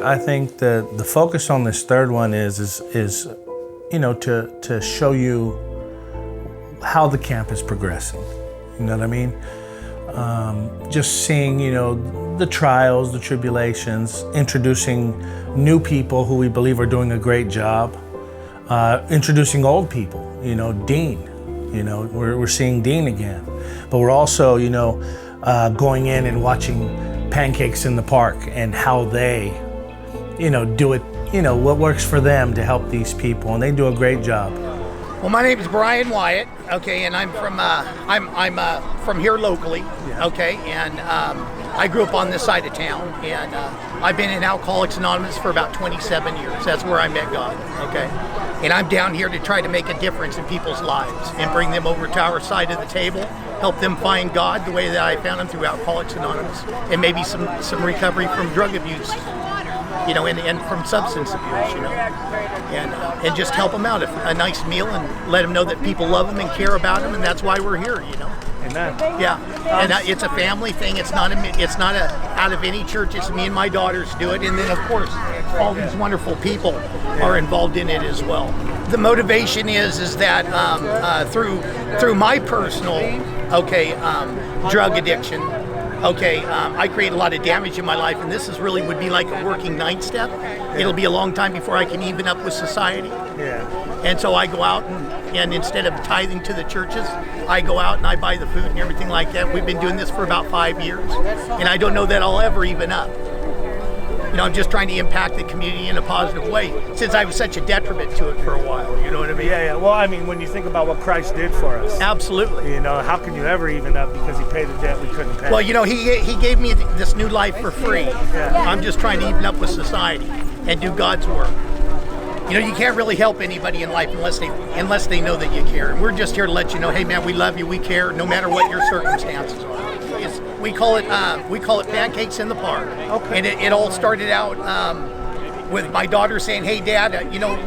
I think that the focus on this third one is to show you how the camp is progressing. You know what I mean? Just seeing, the trials, the tribulations, introducing new people who we believe are doing a great job, introducing old people, Dean, we're seeing Dean again, but we're also, going in and watching Pancakes in the park and how they, do it, what works for them to help these people, and they do a great job. Well, my name is Brian Wyatt, okay, and I'm from from here locally, okay, and I grew up on this side of town, and I've been in Alcoholics Anonymous for about 27 years. That's where I met God, okay, and I'm down here to try to make a difference in people's lives and bring them over to our side of the table, help them find God the way that I found him through Alcoholics Anonymous, and maybe some recovery from drug abuse. And from substance abuse, and just help them out, a nice meal, and let them know that people love them and care about them, and that's why we're here, Amen. Yeah, and it's a family thing. It's not out of any church. It's me and my daughters do it, and then of course all these wonderful people are involved in it as well. The motivation is that through my personal drug addiction. I create a lot of damage in my life, and this would be like a working 9 step. It'll be a long time before I can even up with society. Yeah. And so I go out and instead of tithing to the churches, I go out and I buy the food and everything like that. We've been doing this for about 5 years, and I don't know that I'll ever even up. I'm just trying to impact the community in a positive way, since I was such a detriment to it for a while, you know what I mean? Yeah. Well, I mean, when you think about what Christ did for us. Absolutely. How can you ever even up because he paid a debt we couldn't pay? Well, he gave me this new life for free. Yeah. I'm just trying to even up with society and do God's work. You can't really help anybody in life unless they know that you care. And we're just here to let you know, hey man, we love you, we care, no matter what your circumstances are. We call it Pancakes in the Park. Okay. And it all started out with my daughter saying, hey Dad,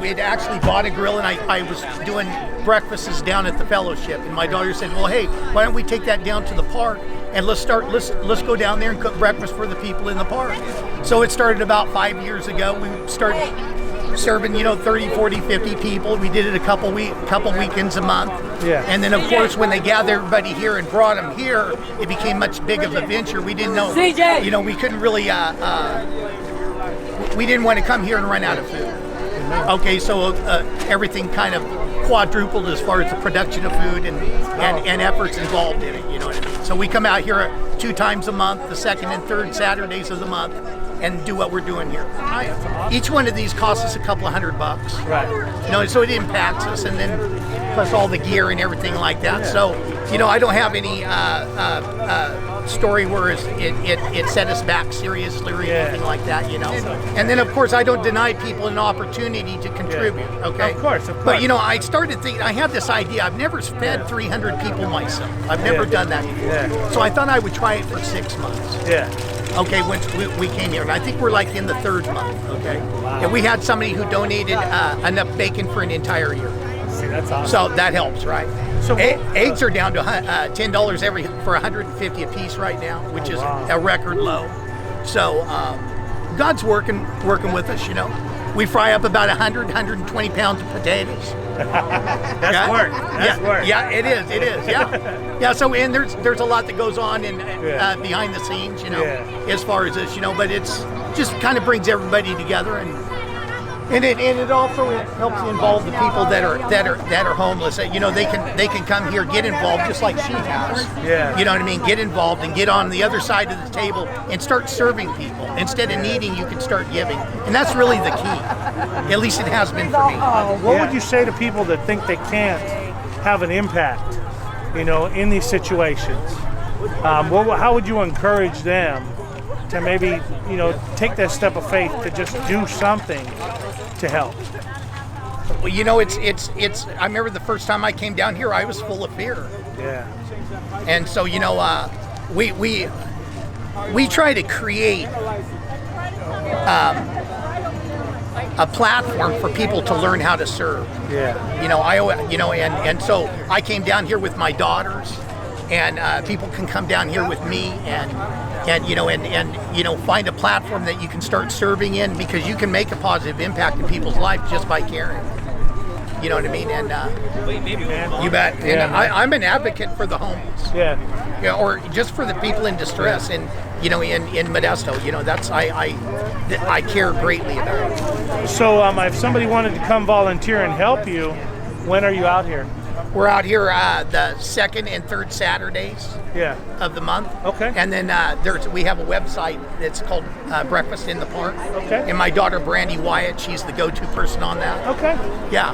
we had actually bought a grill, and I was doing breakfasts down at the fellowship, and my daughter said, well, hey, why don't we take that down to the park and let's go down there and cook breakfast for the people in the park. So it started about 5 years ago. We started serving 30, 40, 50 people. We did it a couple weekends a month. Yeah. And then of course when they gathered everybody here and brought them here, it became much big of a venture. We didn't know, we couldn't really we didn't want to come here and run out of food. Okay, so everything kind of quadrupled as far as the production of food and efforts involved in it, you know what I mean? So we come out here 2 times a month, the second and third Saturdays of the month, and do what we're doing here. Each one of these costs us a couple of $100. Right. So it impacts us, and then plus all the gear and everything like that. Yeah. So, I don't have any story where it set us back seriously or anything like that, And then, of course, I don't deny people an opportunity to contribute, okay? Of course. But, I started thinking, I had this idea. I've never fed 300 people myself. I've never done that before. Yeah. So I thought I would try it for 6 months. Yeah. Okay, once we came here, and I think we're like in the 3rd month, okay? Wow. And we had somebody who donated enough bacon for an entire year. See, that's awesome. So that helps, right? So eggs are down to $10 for 150 a piece right now, which is a record low. So God's working with us, We fry up about 120 pounds of potatoes. That's work. That's work. Yeah, it is. Yeah. Yeah, so and there's a lot that goes on behind the scenes, as far as this, but it's just kind of brings everybody together, and it also helps involve the people that are homeless. They can come here, get involved, just like she has. Yeah. You know what I mean? Get involved and get on the other side of the table and start serving people. Instead of needing, you can start giving, and that's really the key. At least it has been for me. What would you say to people that think they can't have an impact, in these situations? How would you encourage them to maybe, take that step of faith to just do something to help? Well, it's. I remember the first time I came down here, I was full of fear. Yeah. And so, we try to create a platform for people to learn how to serve. Yeah. And so I came down here with my daughters, and people can come down here with me, and and find a platform that you can start serving in, because you can make a positive impact in people's lives just by caring. You know what I mean? And you bet. And I'm an advocate for the homeless. Yeah. Or just for the people in distress, and in Modesto. That's I care greatly about it. So if somebody wanted to come volunteer and help you, when are you out here? We're out here the second and third Saturdays of the month. Okay. And then we have a website that's called Breakfast in the Park. Okay. And my daughter Brandy Wyatt, she's the go-to person on that. Okay. Yeah.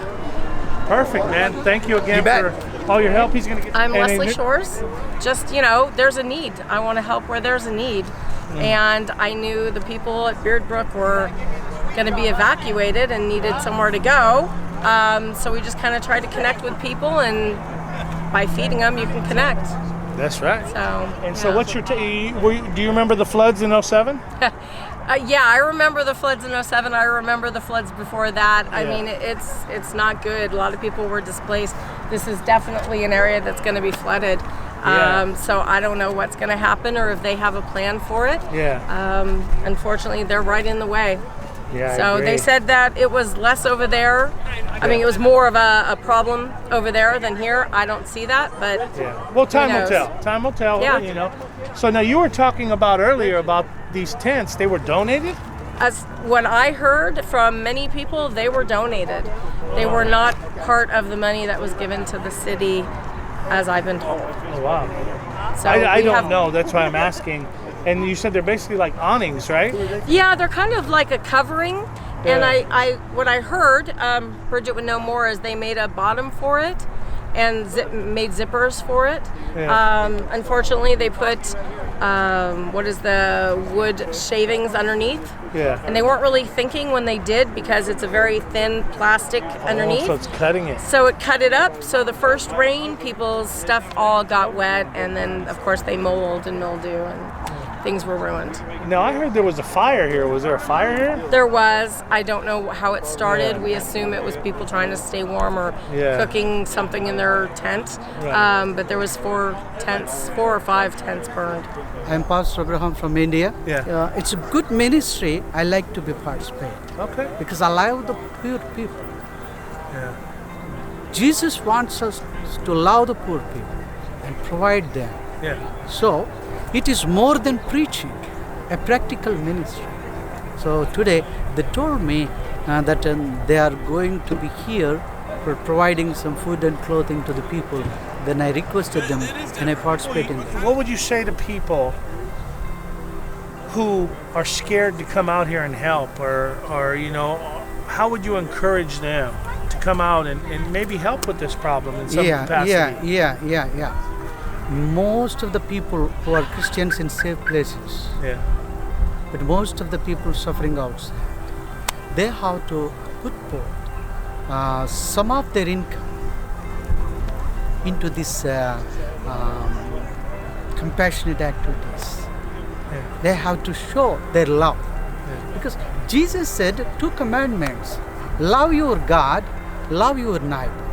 Perfect, man. Thank you again for all your help. He's going to get. I'm Leslie Shores. Just there's a need. I want to help where there's a need, and I knew the people at Beard Brook were going to be evacuated and needed somewhere to go. So we just kind of tried to connect with people, and by feeding them, you can connect. That's right. So what's your? Do you remember the floods in 07? Yeah, I remember the floods in 07. I remember the floods before that. I mean, it's not good. A lot of people were displaced. This is definitely an area that's going to be flooded. So I don't know what's going to happen or if they have a plan for it. Unfortunately, they're right in the way. So they said that it was less over there. I mean, it was more of a problem over there than here. I don't see that, but well, time will tell. Time will tell. Yeah. So now you were talking about earlier about these tents. They were donated? As what I heard from many people, they were donated. They were not part of the money that was given to the city, as I've been told. Oh wow. So I don't know. That's why I'm asking. And you said they're basically like awnings, right? Yeah, they're kind of like a covering. And what I heard, Bridget would know more, is they made a bottom for it and made zippers for it. Unfortunately, they put wood shavings underneath. And they weren't really thinking when they did, because it's a very thin plastic underneath. So it's cutting it. So it cut it up. So the first rain, people's stuff all got wet, and then of course they mold and mildew, and things were ruined. Now I heard there was a fire here. Was there a fire here? There was. I don't know how it started. We assume it was people trying to stay warm or cooking something in their tent. But there was 4 or 5 tents burned. I'm Pastor Abraham from India. It's a good ministry. I like to be participate. Okay. Because I love the poor people. Jesus wants us to love the poor people and provide them. So it is more than preaching, a practical ministry. So today they told me that they are going to be here for providing some food and clothing to the people. Then I requested them and I participate in that. What would you say to people who are scared to come out here and help, or how would you encourage them to come out and maybe help with this problem in some capacity? Most of the people who are Christians in safe places, but most of the people suffering outside, they have to put forth some of their income into this compassionate activities. They have to show their love. Because Jesus said 2 commandments: love your God, love your neighbor.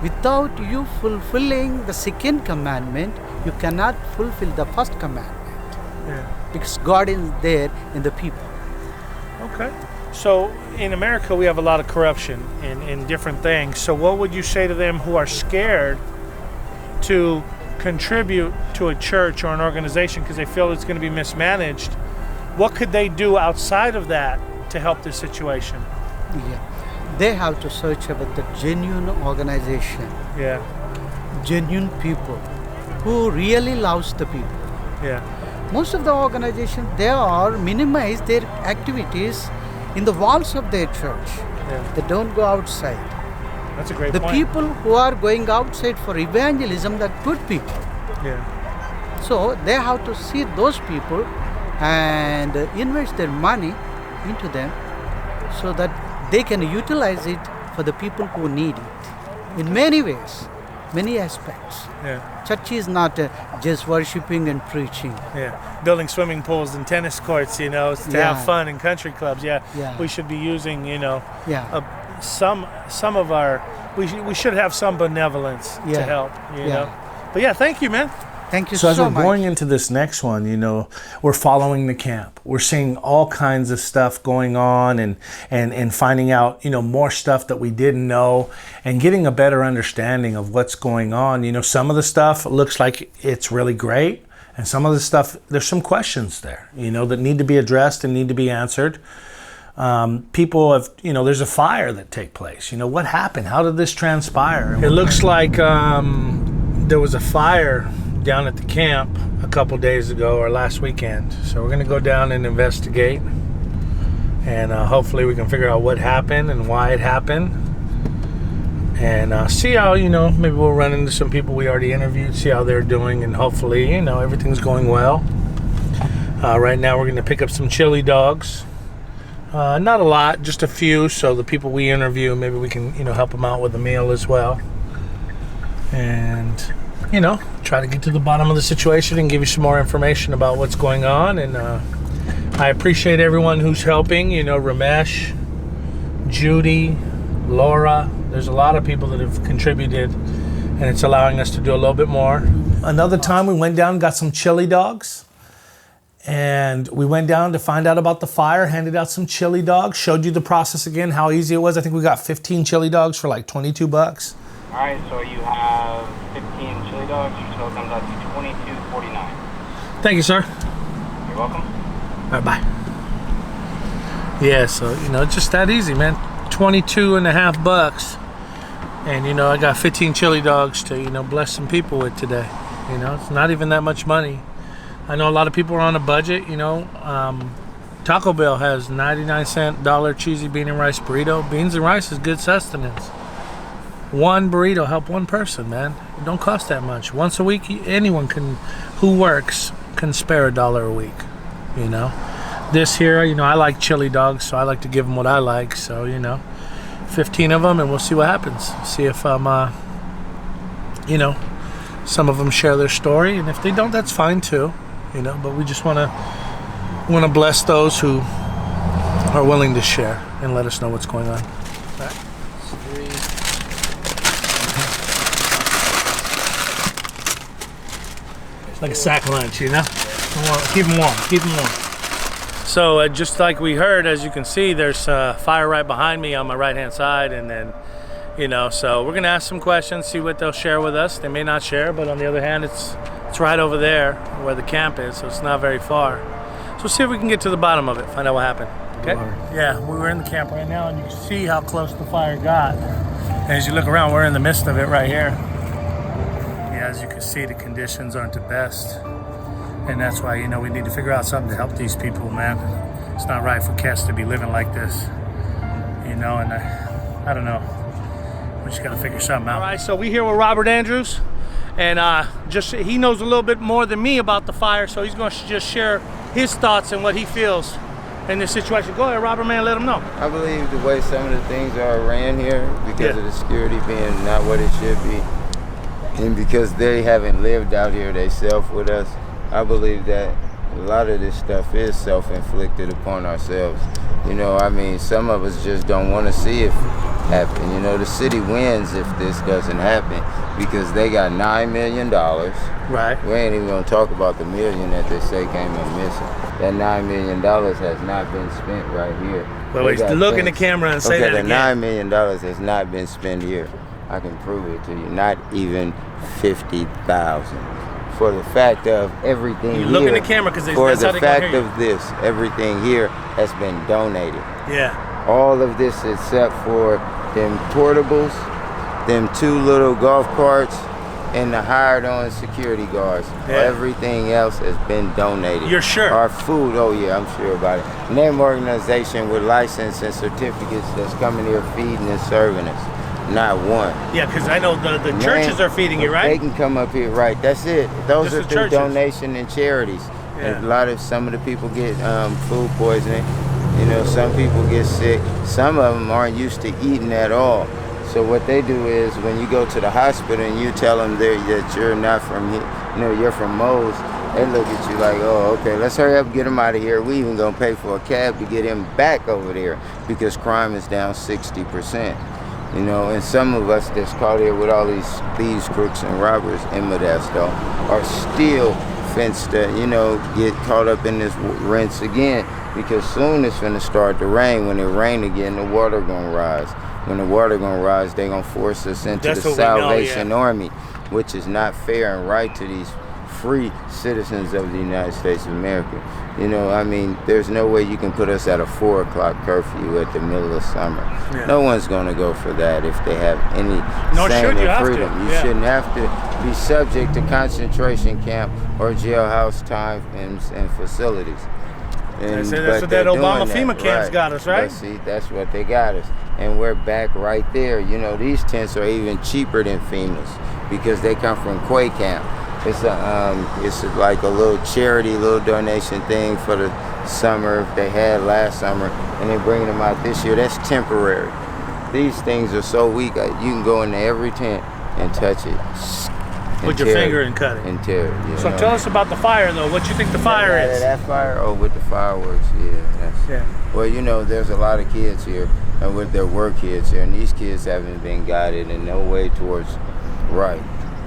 Without you fulfilling the 2nd commandment, you cannot fulfill the 1st commandment. Because God is there in the people. Okay. So in America, we have a lot of corruption in different things. So what would you say to them who are scared to contribute to a church or an organization because they feel it's going to be mismanaged? What could they do outside of that to help this situation? They have to search about the genuine organization. Genuine people who really loves the people. Most of the organizations, they are minimize their activities in the walls of their church. They don't go outside. That's a great point. The people who are going outside for evangelism, they're good people. So they have to see those people and invest their money into them so that they can utilize it for the people who need it in many ways, many aspects. Church is not just worshiping and preaching. Building swimming pools and tennis courts, to have fun in country clubs. We should be using, some of our. We should have some benevolence to help. But thank you, man. Thank you So as so we're much. going into this next one, you know, we're following the camp. We're seeing all kinds of stuff going on and finding out, you know, more stuff that we didn't know and getting a better understanding of what's going on. You know, some of the stuff looks like it's really great, and some of the stuff, there's some questions there, you know, that need to be addressed and need to be answered. People have, you know, there's a fire that take place. You know, what happened? How did this transpire? It looks like there was a fire down at the camp a couple days ago or last weekend. So we're going to go down and investigate, and hopefully we can figure out what happened and why it happened, and see how, you know, maybe we'll run into some people we already interviewed, see how they're doing, and hopefully, you know, everything's going well. Right now we're going to pick up some chili dogs. Not a lot, just a few, so the people we interview, maybe we can, you know, help them out with a meal as well. And, you know, try to get to the bottom of the situation and give you some more information about what's going on. And I appreciate everyone who's helping, you know, Ramesh, Judy, Laura. There's a lot of people that have contributed, and it's allowing us to do a little bit more. Another time we went down and got some chili dogs. And we went down to find out about the fire, handed out some chili dogs, showed you the process again, how easy it was. I think we got 15 chili dogs for like $22. All right, so you have 15 chili dogs. Your total comes out to $22.49. Thank you, sir. You're welcome. All right, bye. Yeah, so, you know, it's just that easy, man. $22.50. And, you know, I got 15 chili dogs to, you know, bless some people with today. You know, it's not even that much money. I know a lot of people are on a budget, you know. Taco Bell has 99-cent dollar cheesy bean and rice burrito. Beans and rice is good sustenance. One burrito help one person, man. It don't cost that much. Once a week, anyone who works can spare $1 a week, you know. This here, you know, I like chili dogs, so I like to give them what I like. So, you know, 15 of them, and we'll see what happens. See if you know, some of them share their story, and if they don't, that's fine too. You know, but we just want to bless those who are willing to share and let us know what's going on. All right. It's like a sack lunch, you know. Keep them warm. Keep them warm. So just like we heard, as you can see, there's fire right behind me on my right-hand side, and then, you know, so we're gonna ask some questions, see what they'll share with us. They may not share, but on the other hand, it's right over there where the camp is, so it's not very far. So we'll see if we can get to the bottom of it, find out what happened. Okay? Yeah, we were in the camp right now, and you can see how close the fire got. And as you look around, we're in the midst of it right here. Yeah, as you can see, the conditions aren't the best. And that's why, you know, we need to figure out something to help these people, man. It's not right for cats to be living like this. You know, and I don't know. We just got to figure something out. All right, so we're here with Robert Andrews. And he knows a little bit more than me about the fire, so he's going to just share his thoughts and what he feels in this situation. Go ahead, Robert, man, let him know. I believe the way some of the things are ran here, because of the security being not what it should be, and because they haven't lived out here themselves with us, I believe that a lot of this stuff is self-inflicted upon ourselves. You know, I mean, some of us just don't want to see it happen. You know, the city wins if this doesn't happen because they got $9 million. Right. We ain't even going to talk about the million that they say came up missing. That $9 million has not been spent right here. Well, look in the camera and say that again. The $9 million has not been spent here. I can prove it to you. Not even 50,000. For the fact of everything look in the camera because that's how they can hear you. For the fact of this, everything here has been donated. Yeah. All of this except for them portables, them 2 little golf carts, and the hired on security guards. Yeah. Everything else has been donated. You're sure? Our food, oh yeah, I'm sure about it. Name organization with license and certificates that's coming here feeding and serving us. Not one. Yeah, because I know the churches are feeding you, right? They can come up here, right? That's it. Those Just are the through donation and charities. Yeah. And some of the people get food poisoning. You know, some people get sick. Some of them aren't used to eating at all. So what they do is when you go to the hospital and you tell them that you're not from here, you know, you're from Moe's, they look at you like, oh, okay, let's hurry up and get him out of here. We even gonna pay for a cab to get him back over there because crime is down 60%. You know, and some of us that's caught here with all these thieves, crooks, and robbers in Modesto are still fenced to, you know, get caught up in this rinse again, because soon it's gonna start to rain. When it rain again, the water gonna rise. When the water gonna rise, they gonna force us into the Salvation Army, which is not fair and right to these free citizens of the United States of America. You know, I mean, there's no way you can put us at a 4 o'clock curfew at the middle of summer. Yeah. No one's going to go for that if they have any sanity or freedom. You shouldn't have to be subject to concentration camp or jailhouse time and facilities. And, that's what that Obama FEMA camps got us, right? But see, that's what they got us. And we're back right there. You know, these tents are even cheaper than FEMA's because they come from Quay Camp. It's like a little charity, little donation thing for the summer they had last summer, and they're bringing them out this year. That's temporary. These things are so weak. You can go into every tent and touch it. Put your finger and cut it. And tear it. So tell us about the fire, though. What you think the fire is? That fire? Oh, with the fireworks, yeah. Well, you know, there's a lot of kids here, and there were kids here, and these kids haven't been guided in no way towards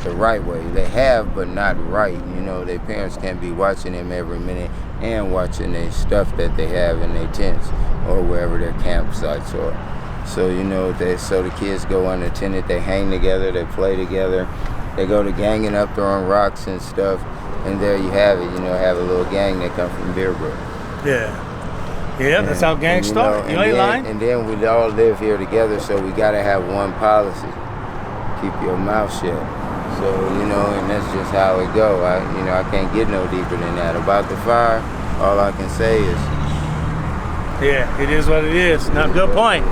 the right way. They have, but not right. You know, their parents can't be watching them every minute and watching their stuff that they have in their tents or wherever their campsites are. So, you know, so the kids go unattended, they hang together, they play together, they go to ganging up, throwing rocks and stuff, and there you have it. You know, have a little gang that come from Beerbrook. Yeah, that's how gangs start. You ain't lying. And then we all live here together, so we gotta have one policy: keep your mouth shut. So, you know, and that's just how it go. I can't get no deeper than that. About the fire, all I can say is... Yeah, it is what it is. Not good point.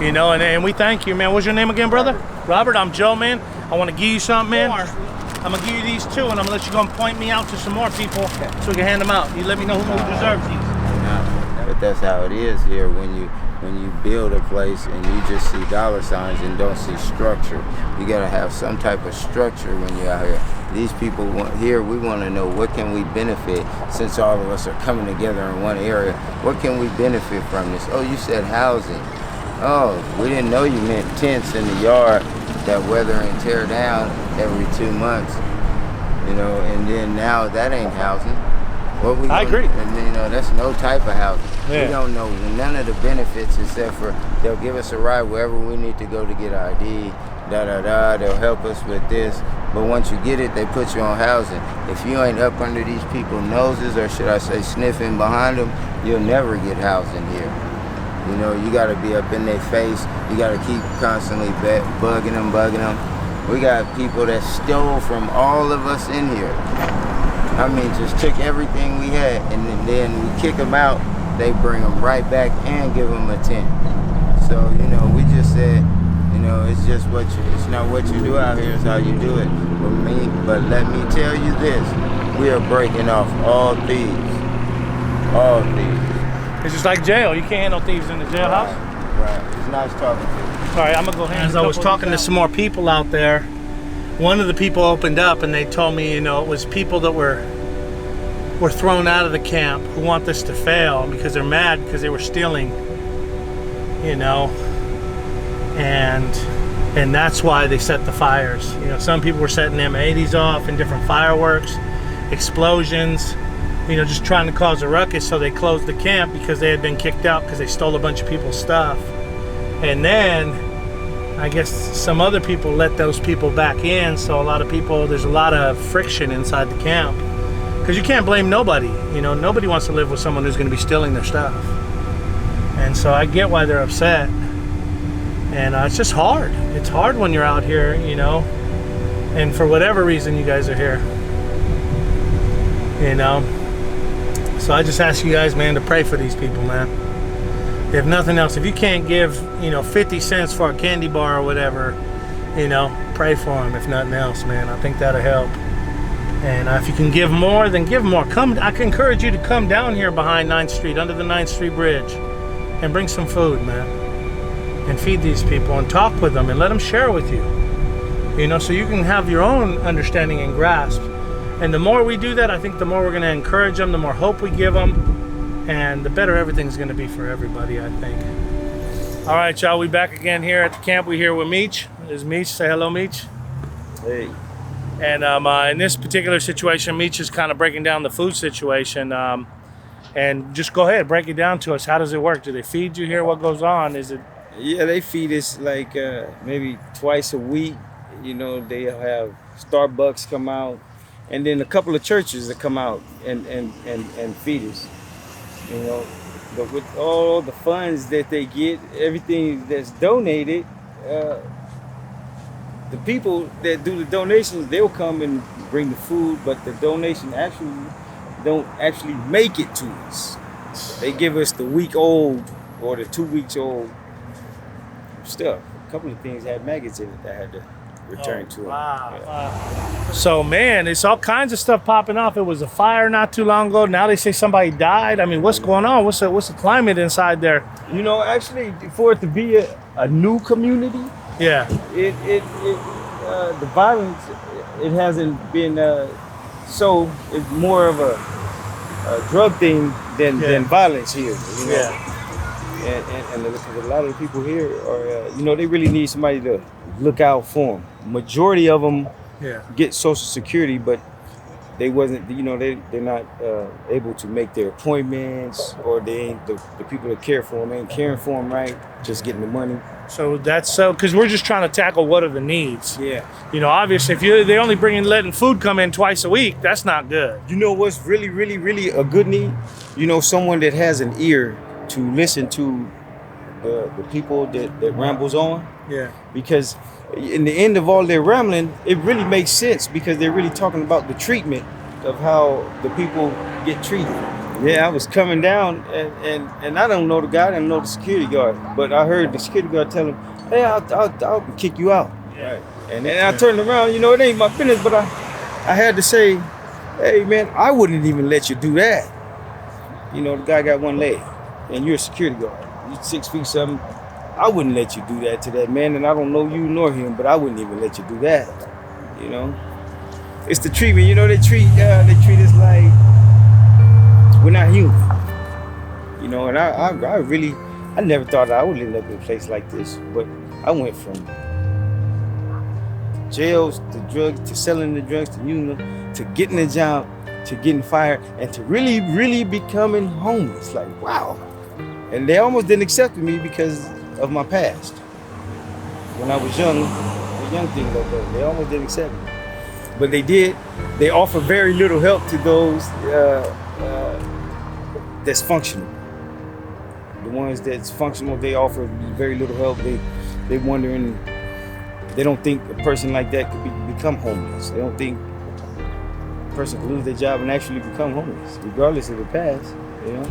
You know, and we thank you, man. What's your name again, brother? Robert, I'm Joe, man. I want to give you something, man. I'm going to give you these two, and I'm going to let you go and point me out to some more people so we can hand them out. You let me know who deserves these. No, but that's how it is here when you build a place and you just see dollar signs and don't see structure. You gotta have some type of structure when you're out here. These people we want to know, what can we benefit since all of us are coming together in one area? What can we benefit from this? Oh, you said housing. Oh, we didn't know you meant tents in the yard that weather and tear down every 2 months. You know, and then now that ain't housing. I agree. And you know, that's no type of housing. We don't know none of the benefits except for they'll give us a ride wherever we need to go to get ID, they'll help us with this. But once you get it, they put you on housing. If you ain't up under these people's noses, or should I say sniffing behind them, you'll never get housing here. You know, you gotta be up in their face. You gotta keep constantly bugging them. We got people that stole from all of us in here. I mean, just took everything we had, and then we kick them out, they bring them right back and give them a tent. So, you know, we just said, you know, it's just it's not what you do out here, it's how you do it. But let me tell you this, we are breaking off all thieves. All thieves. It's just like jail. You can't handle thieves in the jailhouse. Right. It's nice talking to you. All right, I'm gonna go ahead. As I was talking to some more people out there, one of the people opened up and they told me, you know, it was people that were thrown out of the camp who want this to fail because they're mad because they were stealing, you know, and that's why they set the fires. You know, some people were setting M80s off and different fireworks, explosions, you know, just trying to cause a ruckus. So they closed the camp because they had been kicked out because they stole a bunch of people's stuff. And then I guess some other people let those people back in, so there's a lot of friction inside the camp. Because you can't blame nobody, you know, nobody wants to live with someone who's going to be stealing their stuff. And so I get why they're upset. And it's just hard. It's hard when you're out here, you know, and for whatever reason you guys are here, you know. So I just ask you guys, man, to pray for these people, man. If nothing else, if you can't give, you know, 50 cents for a candy bar or whatever, you know, pray for them. If nothing else, man, I think that'll help. And if you can give more, then give more. I can encourage you to come down here behind 9th Street, under the 9th Street Bridge, and bring some food, man. And feed these people and talk with them and let them share with you. You know, so you can have your own understanding and grasp. And the more we do that, I think the more we're going to encourage them, the more hope we give them, and the better everything's going to be for everybody, I think. All right, y'all, we back again here at the camp. We're here with Meech. This is Meech. Say hello, Meech. Hey. And in this particular situation, Meech is kind of breaking down the food situation. And just go ahead, break it down to us. How does it work? Do they feed you here? What goes on? Is it? Yeah, they feed us like maybe twice a week. You know, they have Starbucks come out, and then a couple of churches that come out and feed us. You know, but with all the funds that they get, everything that's donated, the people that do the donations, they'll come and bring the food, but the donation actually don't actually make it to us. They give us the week old or the 2 weeks old stuff. A couple of things had maggots in it that I had to return to them. Wow. Yeah. Wow. So, man, it's all kinds of stuff popping off. It was a fire not too long ago. Now they say somebody died. I mean, what's going on? What's the climate inside there? You know, actually, for it to be a new community, Yeah. The violence, it hasn't been so. It's more of a drug thing than violence here. You know? Yeah. And a lot of the people here are, you know, they really need somebody to look out for them. Majority of them get Social Security, but they wasn't, you know, they're not able to make their appointments, or they ain't the people that care for them ain't caring for them right, just getting the money. So that's so, because we're just trying to tackle what are the needs. Yeah. You know, obviously, if they only letting food come in twice a week, that's not good. You know what's really, really, really a good need? You know, someone that has an ear to listen to the people that rambles on. Yeah. Because in the end of all their rambling, it really makes sense, because they're really talking about the treatment of how the people get treated. Yeah, I was coming down and I don't know the guy, I didn't know the security guard, but I heard the security guard tell him, hey, I'll kick you out. Yeah. And then I turned around, you know, it ain't my business, but I had to say, hey man, I wouldn't even let you do that. You know, the guy got one leg and you're a security guard. You're 6 feet something. I wouldn't let you do that to that man, and I don't know you nor him, but I wouldn't even let you do that. You know, it's the treatment. You know, they treat us like we're not human. You know, and I never thought I would end up in a place like this, but I went from jails to drugs to selling the drugs to using them to getting a job to getting fired and to really, really becoming homeless. Like, wow. And they almost didn't accept me because of my past. When I was young, a young thing like that, they almost didn't accept me. But they did. They offer very little help to those that's functional. The ones that's functional, they offer very little help. They wondering, they don't think a person like that could become homeless. They don't think a person could lose their job and actually become homeless, regardless of the past, you know?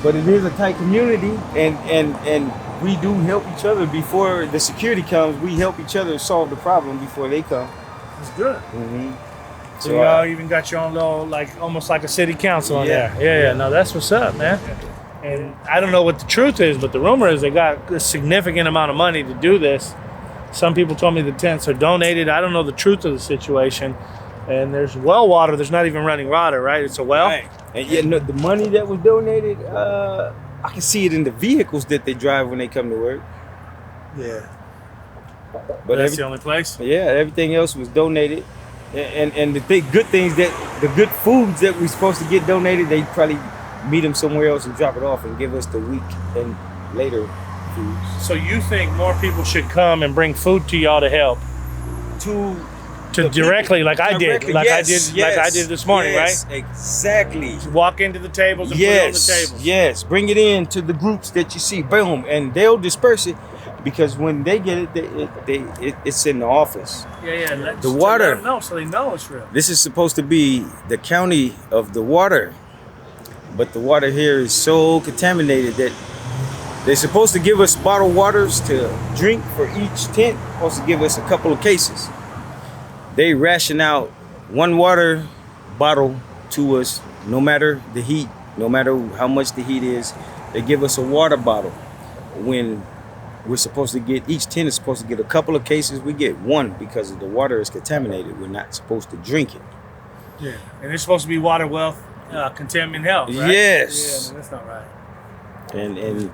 But it is a tight community, and we do help each other before the security comes. We help each other solve the problem before they come. That's good. Mm-hmm. So y'all even got your own little, like, almost like a city council in there. Yeah. No, that's what's up, man. And I don't know what the truth is, but the rumor is they got a significant amount of money to do this. Some people told me the tents are donated. I don't know the truth of the situation. And there's well water. There's not even running water, right? It's a well. Right. And yet, no, the money that was donated, I can see it in the vehicles that they drive when they come to work. Yeah. But that's the only place? Yeah, everything else was donated. And the good things, the good foods that we're supposed to get donated, they probably meet them somewhere else and drop it off and give us the week and later foods. So you think more people should come and bring food to y'all to help? To directly, people, like I did, like I did this morning, right? Exactly. Walk into the tables and put it on the tables. Yes, bring it in to the groups that you see, boom, and they'll disperse it, because when they get it, it's in the office. Yeah. The water. No, so they know it's real. This is supposed to be the county of the water, but the water here is so contaminated that they're supposed to give us bottled waters to drink for each tent. Supposed to give us a couple of cases. They ration out one water bottle to us, no matter the heat, no matter how much the heat is. They give us a water bottle. When we're supposed to get, each tent is supposed to get a couple of cases, we get one because the water is contaminated. We're not supposed to drink it. Yeah, and it's supposed to be water wealth, contaminant health, right? Yes. Yeah, no, that's not right. And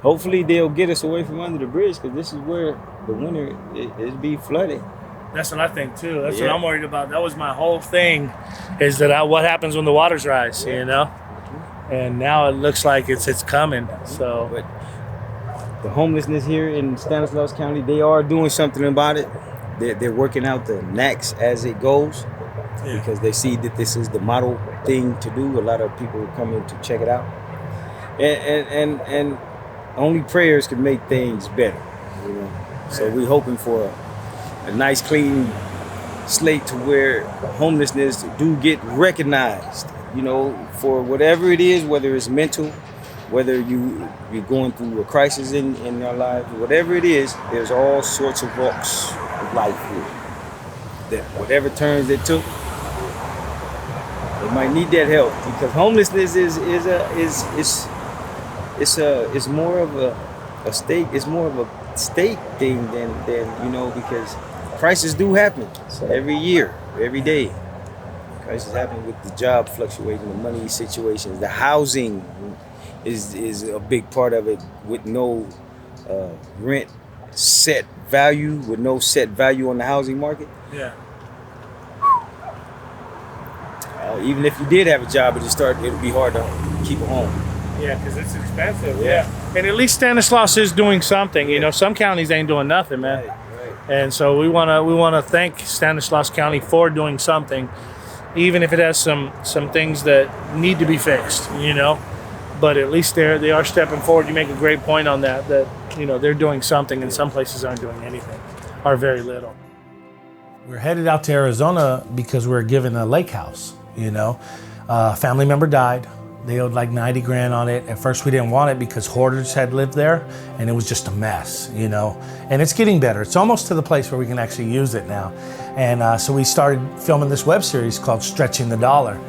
hopefully they'll get us away from under the bridge, because this is where the winter is be flooded. That's what I think too. That's Yeah. what I'm worried about. That was my whole thing, is that what happens when the waters rise, you know? And now it looks like it's coming. So, But the homelessness here in Stanislaus County, they are doing something about it. They're working out the knacks as it goes, because they see that this is the model thing to do. A lot of people come in to check it out, and only prayers can make things better, you know. So we're hoping for a nice clean slate to where homelessness do get recognized, you know, for whatever it is, whether it's mental, whether you're going through a crisis in your life, whatever it is. There's all sorts of walks of life here, that whatever turns they took, they might need that help, because homelessness is more of a state. It's more of a state thing than you know, because crises do happen every year, every day. Crises happen with the job fluctuating, the money situations, the housing is a big part of it, with no rent set value, with no set value on the housing market. yeah. Even if you did have a job, it'll be hard to keep a home. Yeah, because it's expensive. Yeah. And at least Stanislaus is doing something. You know, some counties ain't doing nothing, man. Right. And so we wanna thank Stanislaus County for doing something, even if it has some things that need to be fixed. You know, but at least they are stepping forward. You make a great point on that. That, you know, they're doing something, and some places aren't doing anything, or very little. We're headed out to Arizona because we're given a lake house, you know. A family member died. They owed like 90 grand on it. At first we didn't want it because hoarders had lived there, and it was just a mess, you know. And it's getting better. It's almost to the place where we can actually use it now. And so we started filming this web series called Stretching the Dollar.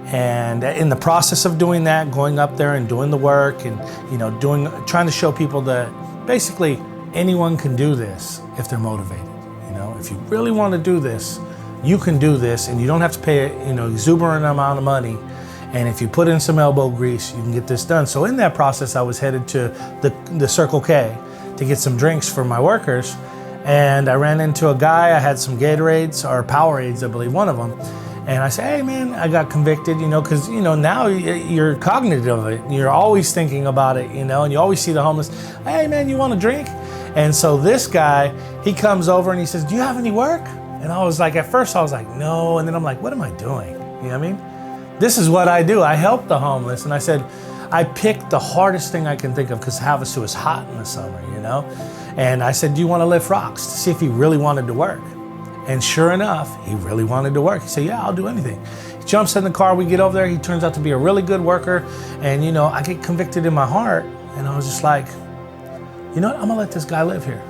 And in the process of doing that, going up there and doing the work, and, you know, trying to show people that basically anyone can do this if they're motivated. You know, if you really want to do this, you can do this, and you don't have to pay, you know, exuberant amount of money. And if you put in some elbow grease, you can get this done. So in that process, I was headed to the Circle K to get some drinks for my workers. And I ran into a guy. I had some Gatorades, or Powerades, I believe, one of them. And I said, hey man, I got convicted, you know, because, you know, now you're cognitive of it. You're always thinking about it, you know, and you always see the homeless. Hey man, you want a drink? And so this guy, he comes over and he says, do you have any work? And I was like, at first I was like, no. And then I'm like, what am I doing? You know what I mean? This is what I do. I help the homeless. And I said, I picked the hardest thing I can think of, because Havasu is hot in the summer, you know? And I said, do you want to lift rocks? To see if he really wanted to work. And sure enough, he really wanted to work. He said, yeah, I'll do anything. He jumps in the car, we get over there. He turns out to be a really good worker. And, you know, I get convicted in my heart. And I was just like, you know what? I'm going to let this guy live here.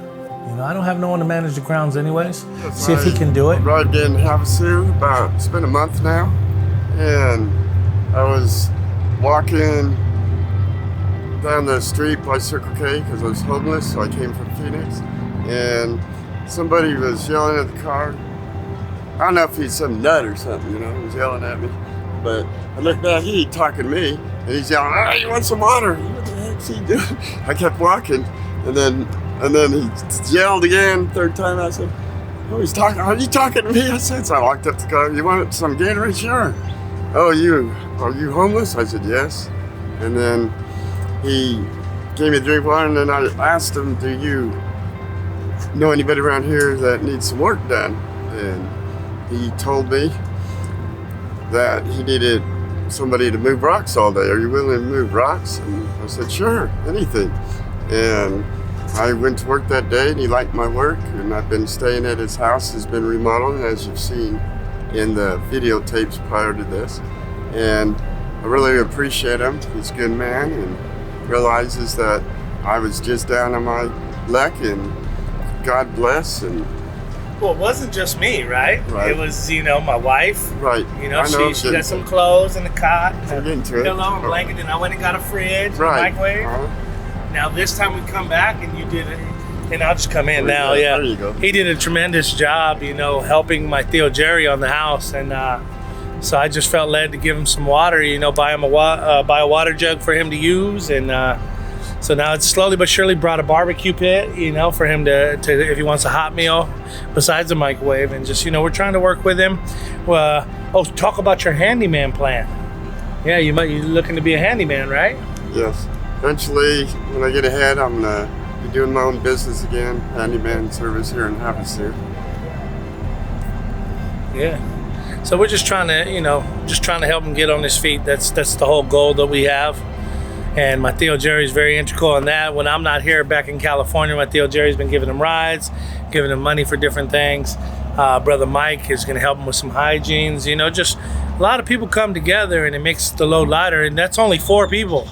You know, I don't have no one to manage the grounds anyways. Yes, see if he can do it. Arrived in Havasu it's been a month now. And I was walking down the street by Circle K because I was homeless, so I came from Phoenix. And somebody was yelling at the car. I don't know if he's some nut or something, you know, he was yelling at me. But I looked back, he's talking to me, and he's yelling, "Ah, you want some water?" What the heck's he doing? I kept walking, and then he yelled again, third time. I said, "Oh, he's talking, are you talking to me?" I said, so I walked up to the car. "You want some Gatorade?" "Sure." "Oh, are you homeless?" I said, "Yes." And then he gave me a drink of water, and then I asked him, "Do you know anybody around here that needs some work done?" And he told me that he needed somebody to move rocks all day. "Are you willing to move rocks?" And I said, "Sure, anything." And I went to work that day, and he liked my work, and I've been staying at his house. It's been remodeled, as you've seen in the videotapes prior to this. And I really appreciate him. He's a good man and realizes that I was just down on my luck, and God bless. And Well, it wasn't just me, right? Right. It was, you know, my wife. right, You know, I know, she got some clothes in the cot, We're getting to it. pillow and blanket, and I went and got a fridge, right. and a microwave. Now this time we come back and you did it, and I'll just come in There you now. go. Yeah, There you go. he did a tremendous job, you know, helping my Theo Jerry on the house, and so I just felt led to give him some water, you know, buy a water jug for him to use, and So now it's slowly but surely brought a barbecue pit, you know, for him to if he wants a hot meal besides the microwave, and just, you know, we're trying to work with him. Talk about your handyman plan. Yeah, you're looking to be a handyman, right? Yes. Eventually, when I get ahead, I'm gonna be doing my own business again, handyman service here in Havasu. Yeah. So we're just trying to, you know, help him get on his feet. That's the whole goal that we have. And my Theo Jerry's very integral in that. When I'm not here back in California, my Theo Jerry's been giving him rides, giving him money for different things. Brother Mike is going to help him with some hygienes. You know, just a lot of people come together and it makes the load lighter. And that's only 4 people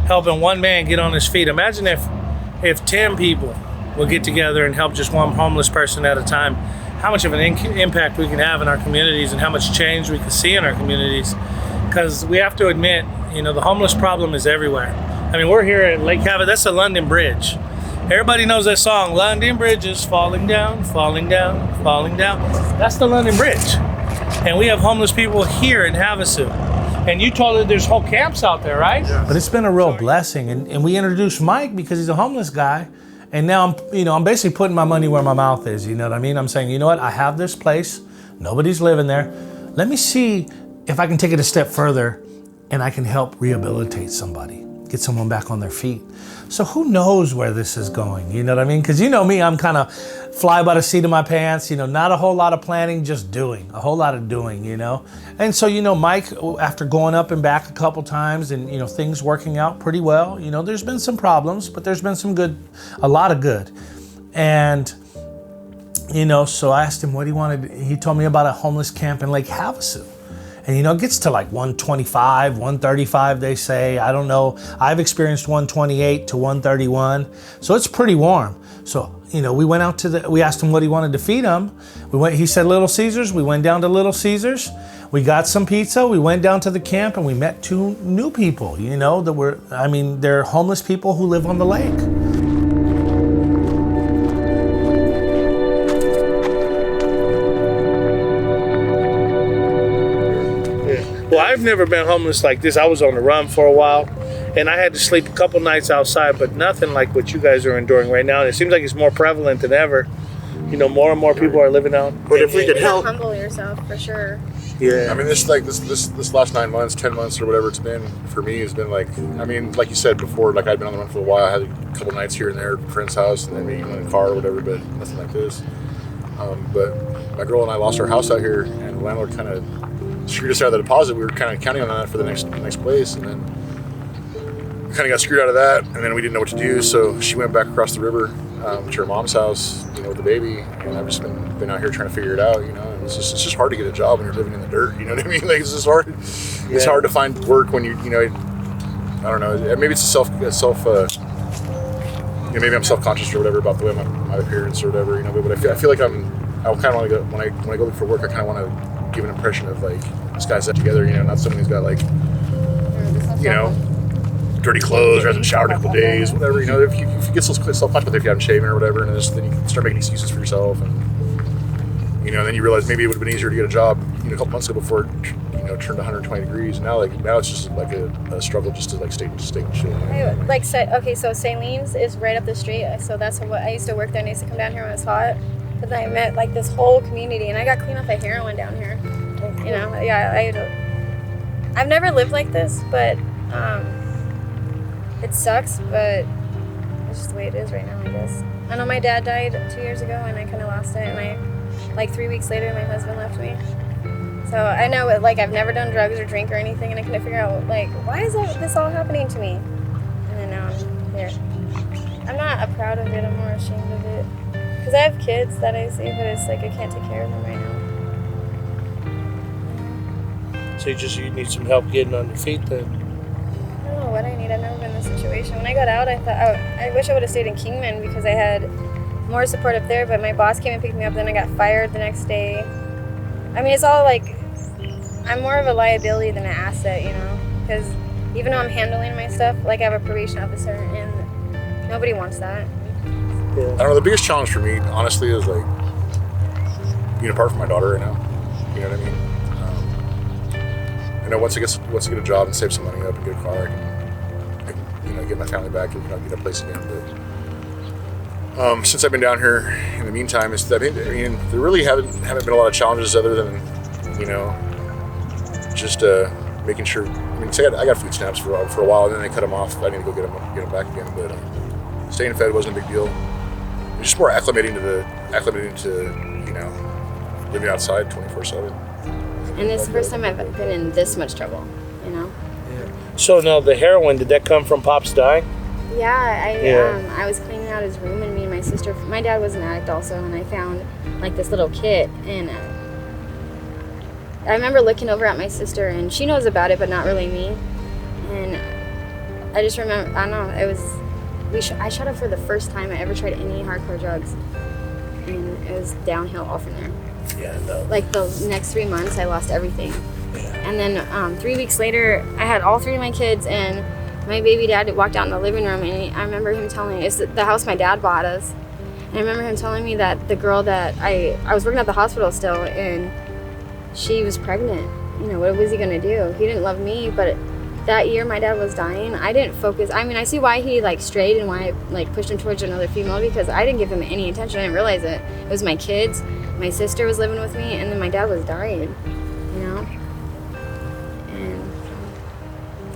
helping one man get on his feet. Imagine if 10 people will get together and help just one homeless person at a time, how much of an impact we can have in our communities and how much change we can see in our communities. Because we have to admit, you know, the homeless problem is everywhere. I mean, we're here at Lake Havasu. That's the London Bridge. Everybody knows that song, London Bridge is falling down, falling down, falling down. That's the London Bridge. And we have homeless people here in Havasu. And you told us there's whole camps out there, right? Yes. But it's been a real blessing. And we introduced Mike because he's a homeless guy. And now I'm basically putting my money where my mouth is. You know what I mean? I'm saying, you know what? I have this place. Nobody's living there. Let me see if I can take it a step further and I can help rehabilitate somebody, get someone back on their feet. So who knows where this is going? You know what I mean? Because you know me, I'm kind of fly by the seat of my pants, you know, not a whole lot of planning, just doing, a whole lot of doing, you know? And so, you know, Mike, after going up and back a couple times and, you know, things working out pretty well, you know, there's been some problems, but there's been some good, a lot of good. And, you know, so I asked him what he wanted. He told me about a homeless camp in Lake Havasu. And, you know, it gets to like 125, 135, they say. I don't know. I've experienced 128 to 131. So it's pretty warm. So, you know, we went out we asked him what he wanted to feed him. He said Little Caesars. We went down to Little Caesars. We got some pizza. We went down to the camp and we met 2 new people, you know, they're homeless people who live on the lake. Well, I've never been homeless like this. I was on the run for a while, and I had to sleep a couple nights outside, but nothing like what you guys are enduring right now. And it seems like it's more prevalent than ever. You know, more and more people are living out. But if we could help, humble yourself for sure. Yeah. I mean, this last 9 months, 10 months, or whatever it's been for me has been like. I mean, like you said before, like I'd been on the run for a while. I had a couple nights here and there at a friend's house, and then maybe in a car or whatever, but nothing like this. But my girl and I lost our house out here, and the landlord kind of screwed us out of the deposit. We were kind of counting on that for the next place, and then we kind of got screwed out of that, and then we didn't know what to do. So she went back across the river to her mom's house, you know, with the baby, and I've just been out here trying to figure it out, you know. And it's just hard to get a job when you're living in the dirt, you know what I mean? Like it's just hard. Yeah. It's hard to find work when you know. I don't know. Maybe it's maybe I'm self-conscious or whatever about the way my appearance or whatever, you know. But I feel like I kind of want to go when I go look for work. I kind of want to give an impression of like this guy's set together, you know, not someone who's got like, you know, dirty clothes or hasn't showered in a couple days, whatever, you know. If you get self-conscious if you haven't shaven or whatever, and then you start making excuses for yourself, and you know, then you realize maybe it would have been easier to get a job, you know, a couple months ago before it, you know, turned 120 degrees, and now it's just like a struggle just to like stay in shit. You know? So St. Lean's is right up the street, so that's what I used to work there, and I used to come down here when it was hot. But then I met like this whole community, and I got clean off of heroin down here. You know, yeah, I've never lived like this, but it sucks, but it's just the way it is right now, I guess. I know my dad died 2 years ago, and I kind of lost it, and like 3 weeks later, my husband left me. So I know, like, I've never done drugs or drink or anything, and I couldn't figure out, like, why is this all happening to me? And then now I'm here. I'm not proud of it, I'm more ashamed of it. Because I have kids that I see, but it's like I can't take care of them right now. So you need some help getting on your feet then? I don't know what I need. I've never been in this situation. When I got out, I thought, I wish I would have stayed in Kingman because I had more support up there, but my boss came and picked me up, then I got fired the next day. I mean, it's all like, I'm more of a liability than an asset, you know? Because even though I'm handling my stuff, like I have a probation officer, and nobody wants that. I don't know, the biggest challenge for me, honestly, is like being apart from my daughter right now. You know what I mean? I know once I get a job and save some money up and get a car, get my family back and get a place again. But since I've been down here, in the meantime, there really haven't been a lot of challenges other than just making sure. So I got food stamps for a while, and then they cut them off. I need to go get them back again. But staying fed wasn't a big deal. It's just more acclimating to living outside 24/7. And this is the first time I've been in this much trouble. So now the heroin, did that come from Pop's dying? Yeah, I was cleaning out his room, and me and my sister. My dad was an addict also, and I found like this little kit, and I remember looking over at my sister, and she knows about it, but not really me. And I just remember, I don't know, it was. I shot up for the first time I ever tried any hardcore drugs, and it was downhill all from there. Yeah, no. Like the next 3 months, I lost everything. And then 3 weeks later, I had all 3 of my kids, and my baby dad walked out in the living room, and I remember him telling me, it's the house my dad bought us. And I remember him telling me that the girl that I was working at the hospital still, and she was pregnant. What was he gonna do? He didn't love me, but that year my dad was dying. I didn't focus. I see why he strayed and why I pushed him towards another female, because I didn't give him any attention. I didn't realize it. It was my kids. My sister was living with me, and then my dad was dying. And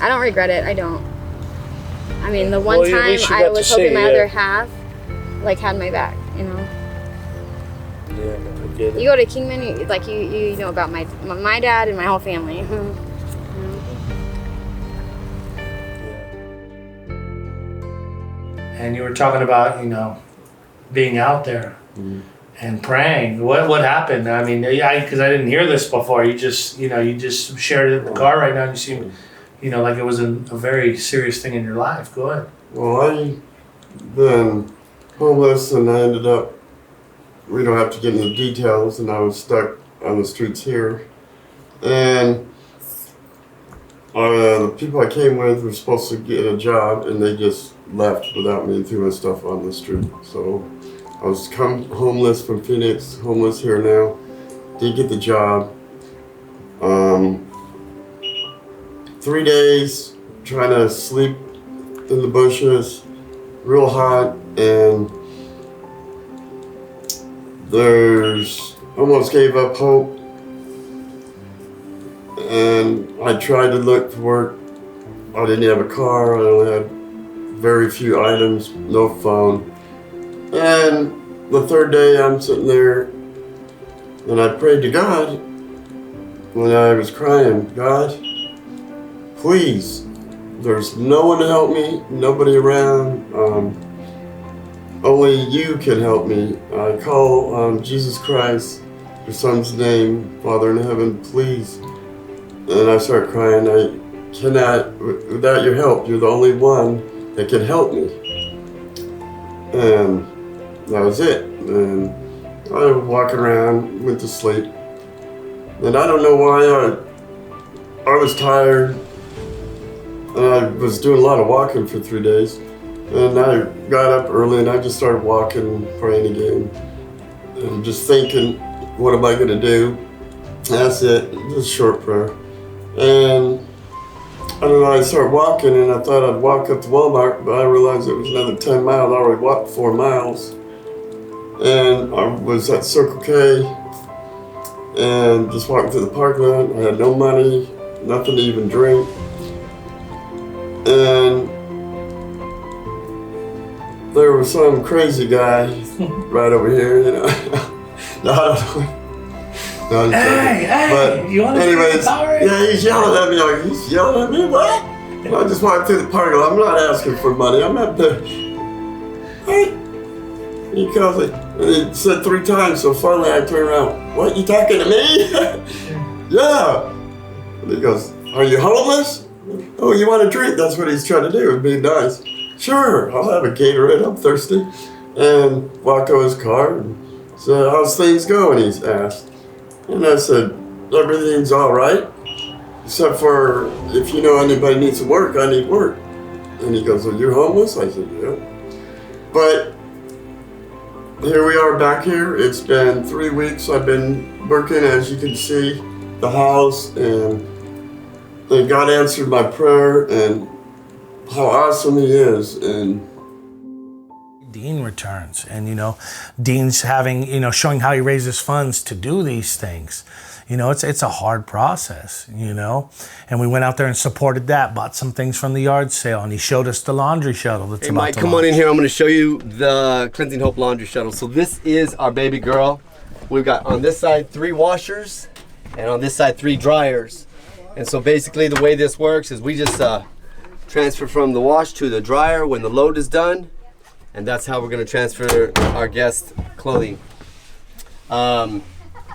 I don't regret it. I don't. The one time I was hoping my other half had my back. Yeah, I get it. You go to Kingman, you know about my dad and my whole family. And you were talking about, being out there and praying. What happened? Because I didn't hear this before. You just shared it in the car right now. And you seem, like it was a very serious thing in your life. Go ahead. Well, I've been homeless, and I ended up, we don't have to get into details, and I was stuck on the streets here. And the people I came with were supposed to get a job, and they just left without me and threw my stuff on the street. So I was homeless from Phoenix, homeless here now. Didn't get the job. 3 days trying to sleep in the bushes, real hot, and almost gave up hope. And I tried to look for work. I didn't have a car. I only had very few items, no phone. And the third day I'm sitting there, and I prayed to God when I was crying, God, please, there's no one to help me, nobody around. Only you can help me. I call on Jesus Christ, your son's name, Father in heaven, please. And I start crying. I cannot, without your help, you're the only one that can help me. And that was it. And I was walking around, went to sleep. And I don't know why I was tired. And I was doing a lot of walking for 3 days. And I got up early, and I just started walking, praying again. And just thinking, what am I gonna do? That's it, just a short prayer. And I don't know, I started walking, and I thought I'd walk up to Walmart, but I realized it was another 10 miles. I already walked 4 miles. And I was at Circle K, and just walking through the parking lot. I had no money, nothing to even drink. And there was some crazy guy right over here, No, I don't know. No, Hey, but you want to anyways, yeah, he's yelling at me. He's yelling at me, what? And I just walked through the parking lot. I'm not asking for money. I'm not there. Hey. He calls me. And he said 3 times, so finally I turned around. What, you talking to me? Yeah. And he goes, are you homeless? Oh, you want a drink? That's what he's trying to do, be nice. Sure, I'll have a Gatorade, I'm thirsty. And walked to his car and said, how's things going, he's asked. And I said, everything's all right, except for if you know anybody needs some work, I need work. And he goes, well, you're homeless? I said, yeah. But here we are back here. It's been 3 weeks I've been working, as you can see, the house, and God answered my prayer, and how awesome he is. And Dean returns, and Dean's having showing how he raises funds to do these things. It's a hard process, and we went out there and supported that, bought some things from the yard sale, and he showed us the laundry shuttle that's Hey about Mike, to come launch. on in here. I'm going to show you the Cleansing Hope laundry shuttle. So this is our baby girl. We've got on this side 3 washers, and on this side 3 dryers. And so basically the way this works is we just transfer from the wash to the dryer when the load is done, and that's how we're going to transfer our guest clothing.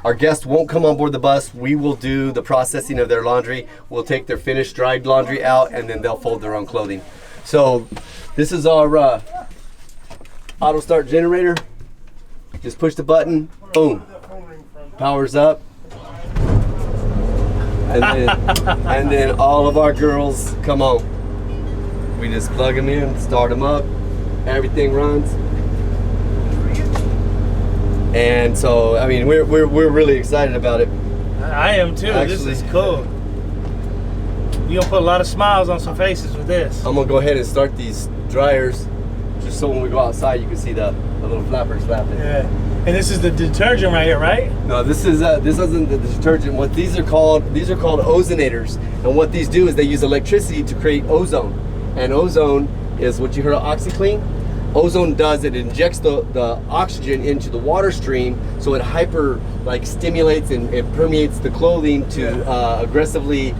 Our guests won't come on board the bus. We will do the processing of their laundry. We'll take their finished dried laundry out, and then they'll fold their own clothing. So this is our auto start generator. Just push the button, boom, powers up. And then all of our girls come on. We just plug them in, start them up, everything runs. And so, I mean, we're really excited about it. I am too. Actually, this is cool. You're gonna put a lot of smiles on some faces with this. I'm gonna go ahead and start these dryers, just so when we go outside, you can see the little flappers flapping. Yeah. And this is the detergent right here, right? No, this isn't the detergent. What these are called ozonators, and what these do is they use electricity to create ozone, and ozone is what you heard of OxyClean. Ozone does, it injects the oxygen into the water stream, so it stimulates and it permeates the clothing to aggressively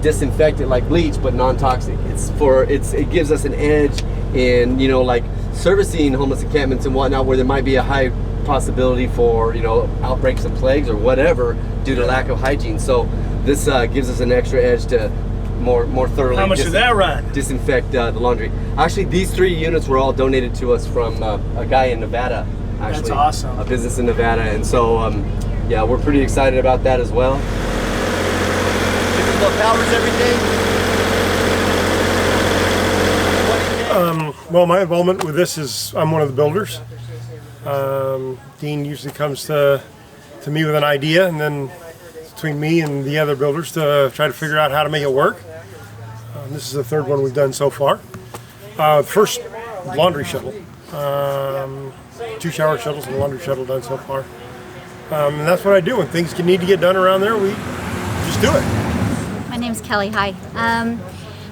disinfect it like bleach, but non-toxic. It gives us an edge in servicing homeless encampments and whatnot, where there might be a high possibility for outbreaks of plagues or whatever due to lack of hygiene. So this gives us an extra edge to more thoroughly. How much did that run? Disinfect the laundry. Actually, these 3 units were all donated to us from a guy in Nevada. Actually, that's awesome. A business in Nevada, and so yeah, we're pretty excited about that as well. This is what powers everything. Well, my involvement with this is I'm one of the builders. Dean usually comes to me with an idea, and then it's between me and the other builders to try to figure out how to make it work. This is the 3rd one we've done so far. The first laundry shuttle, 2 shower shuttles and a laundry shuttle done so far. And that's what I do when things need to get done around there. We just do it. My name's Kelly. Hi.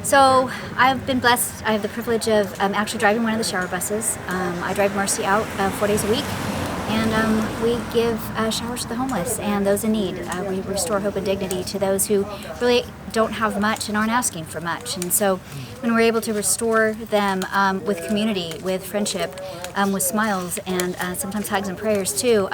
So I've been blessed. I have the privilege of actually driving one of the shower buses. I drive Mercy out 4 days a week, and we give showers to the homeless and those in need. We restore hope and dignity to those who really don't have much and aren't asking for much. And so when we're able to restore them with community, with friendship, with smiles, and sometimes hugs and prayers too,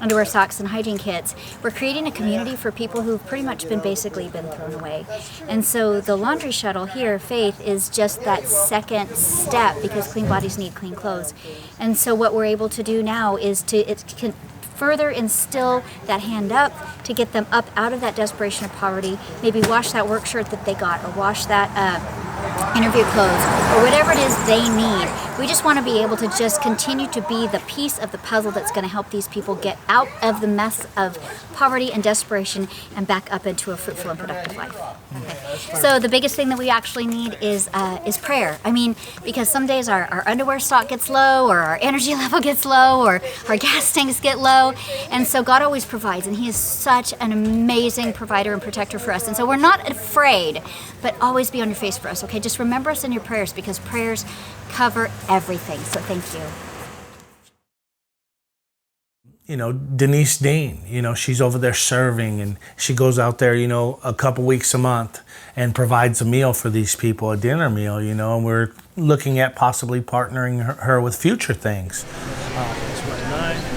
underwear, socks, and hygiene kits, we're creating a community for people who've pretty much basically been thrown away. And so the laundry shuttle here, Faith, is just that second step, because clean bodies need clean clothes. And so what we're able to do now is it can further instill that hand up to get them up out of that desperation of poverty, maybe wash that work shirt that they got, or wash that interview clothes, or whatever it is they need. We just want to be able to just continue to be the piece of the puzzle that's going to help these people get out of the mess of poverty and desperation and back up into a fruitful and productive life. Okay. So the biggest thing that we actually need is prayer. I mean, because some days our underwear stock gets low, or our energy level gets low, or our gas tanks get low, and so God always provides, and He is such an amazing provider and protector for us. And so we're not afraid, but always be on your face for us, okay? Just remember us in your prayers, because prayers cover everything. So thank you. Denise Dean, she's over there serving, and she goes out there, a couple weeks a month and provides a meal for these people, a dinner meal, and we're looking at possibly partnering her with future things. That's right, 9.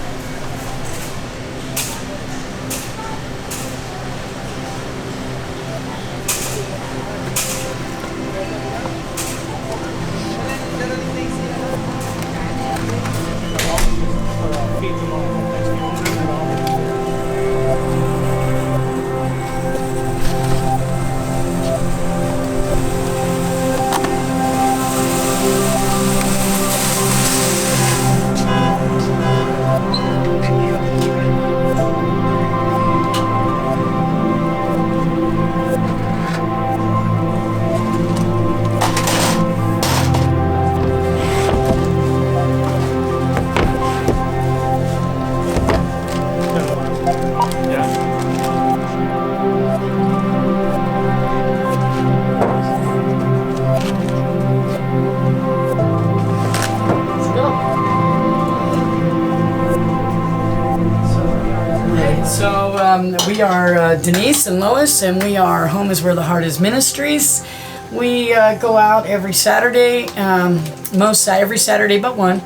We are Denise and Lois, and we are Home is Where the Heart is Ministries. We go out every Saturday, every Saturday but one,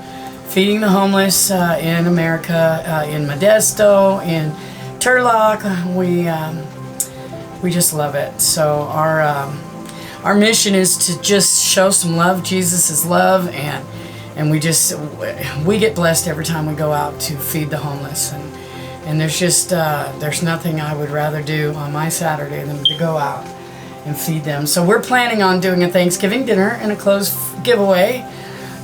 feeding the homeless in America, in Modesto, in Turlock. We just love it. So our mission is to just show some love. Jesus is love, and we get blessed every time we go out to feed the homeless. And there's nothing I would rather do on my Saturday than to go out and feed them. So we're planning on doing a Thanksgiving dinner and a clothes giveaway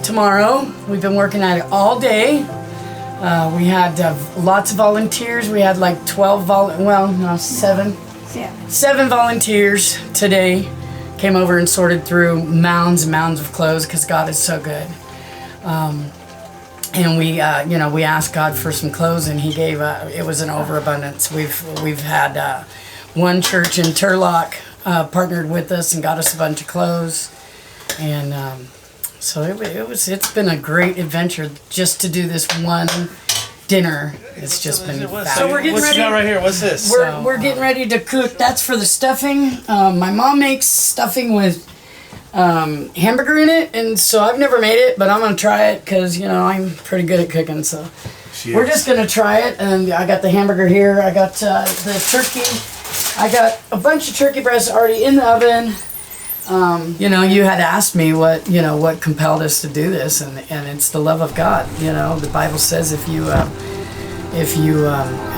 tomorrow. We've been working at it all day. We had lots of volunteers. We had like 7 volunteers today. Came over and sorted through mounds and mounds of clothes because God is so good. And we asked God for some clothes, and He gave. It was an overabundance. We've had one church in Turlock partnered with us and got us a bunch of clothes, and so it's been a great adventure just to do this one dinner. It's just been fabulous. So we're getting ready. What you got right here? What's this? We're getting ready to cook. That's for the stuffing. My mom makes stuffing with hamburger in it, and so I've never made it, but I'm gonna try it because I'm pretty good at cooking. So we're just gonna try it. And I got the hamburger here. I got the turkey. I got a bunch of turkey breasts already in the oven. You had asked me what compelled us to do this, and it's the love of God. The Bible says if you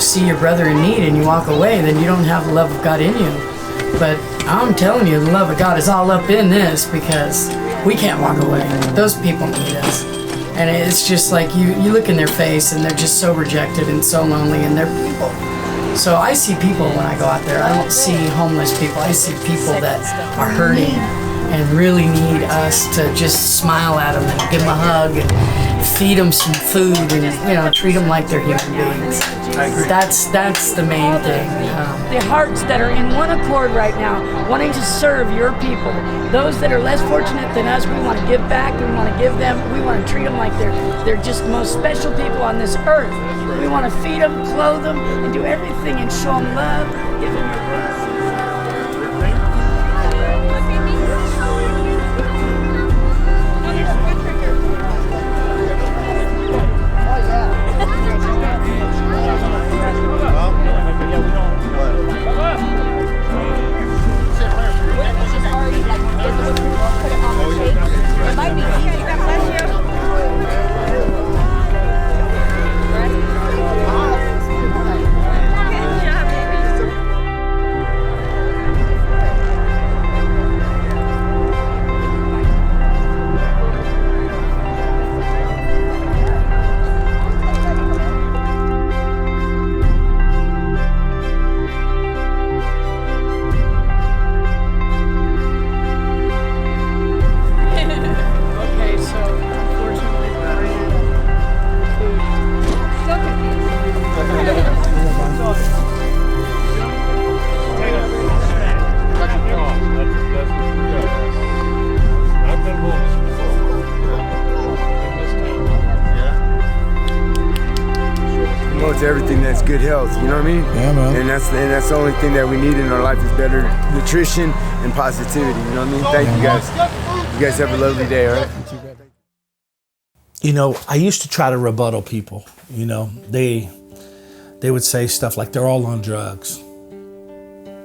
see your brother in need and you walk away, then you don't have the love of God in you. But I'm telling you, the love of God is all up in this because we can't walk away. Those people need us. And it's just like you look in their face and they're just so rejected and so lonely, and they're people. So I see people when I go out there. I don't see homeless people. I see people that are hurting and really need us to just smile at them and give them a hug and feed them some food and treat them like they're human beings. That's the main thing. The hearts that are in one accord right now, wanting to serve your people. Those that are less fortunate than us, we want to give back. We want to give them. We want to treat them like they're just the most special people on this earth. We want to feed them, clothe them, and do everything and show them love. Give them your love. Everything that's good health, you know what I mean? Yeah, man. And that's the only thing that we need in our life is better nutrition and positivity, you know what I mean? Thank you guys. You guys have a lovely day, all right? I used to try to rebuttal people. They would say stuff like they're all on drugs.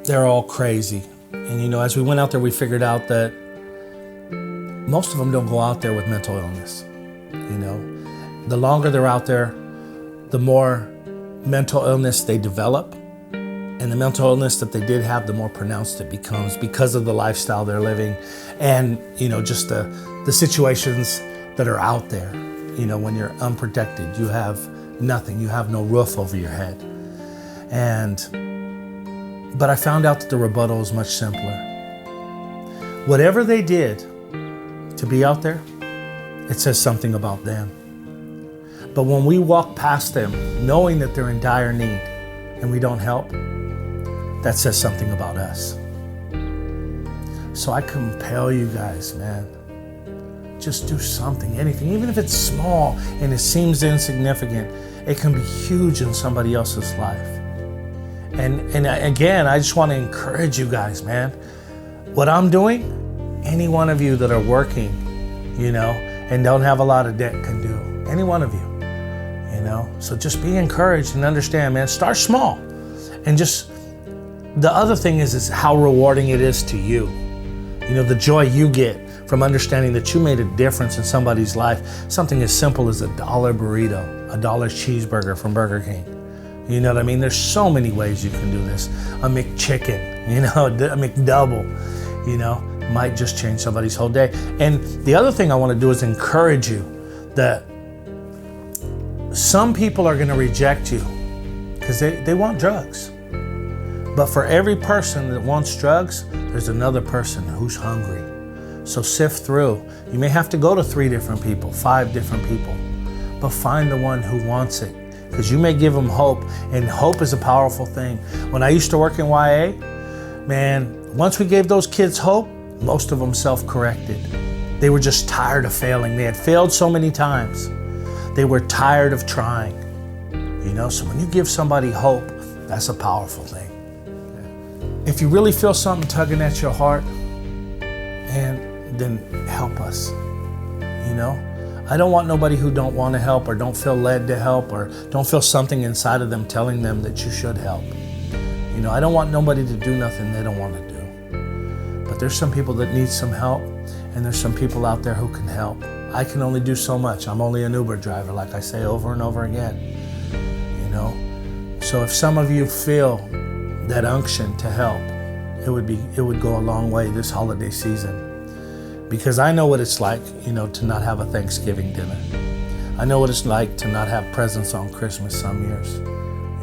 They're all crazy. And as we went out there, we figured out that most of them don't go out there with mental illness. The longer they're out there, the more mental illness they develop, and the mental illness that they did have, the more pronounced it becomes because of the lifestyle they're living, and just the situations that are out there. When you're unprotected, you have nothing, you have no roof over your head. But I found out that the rebuttal is much simpler. Whatever they did to be out there, it says something about them. But when we walk past them, knowing that they're in dire need, and we don't help, that says something about us. So I compel you guys, man, just do something, anything, even if it's small and it seems insignificant, it can be huge in somebody else's life. And again, I just want to encourage you guys, man. What I'm doing, any one of you that are working, you know, and don't have a lot of debt can do. Any one of you, you know. So just be encouraged and understand, man, start small. And just, the other thing is how rewarding it is to you. You know, the joy you get from understanding that you made a difference in somebody's life. Something as simple as $1 burrito, $1 cheeseburger from Burger King. You know what I mean? There's so many ways you can do this. A McChicken, you know, a McDouble, you know, might just change somebody's whole day. And the other thing I want to do is encourage you that some people are going to reject you because they want drugs. But for every person that wants drugs, there's another person who's hungry. So sift through. You may have to go to 3 different people, 5 different people, but find the one who wants it, because you may give them hope, and hope is a powerful thing. When I used to work in YA, man, once we gave those kids hope, most of them self-corrected. They were just tired of failing. They had failed so many times. They were tired of trying, you know? So when you give somebody hope, that's a powerful thing. If you really feel something tugging at your heart, and then help us, you know? I don't want nobody who don't want to help or don't feel led to help or don't feel something inside of them telling them that you should help. You know, I don't want nobody to do nothing they don't want to do. But there's some people that need some help, and there's some people out there who can help. I can only do so much. I'm only an Uber driver, like I say over and over again, you know? So if some of you feel that unction to help, it would go a long way this holiday season. Because I know what it's like, you know, to not have a Thanksgiving dinner. I know what it's like to not have presents on Christmas some years.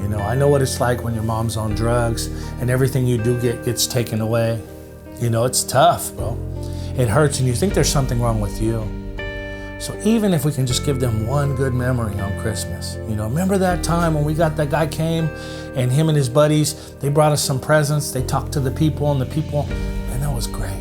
You know, I know what it's like when your mom's on drugs and everything you do get gets taken away. You know, it's tough, bro. It hurts and you think there's something wrong with you. So even if we can just give them one good memory on Christmas, you know, remember that time when that guy came and him and his buddies, they brought us some presents, they talked to the people, and that was great.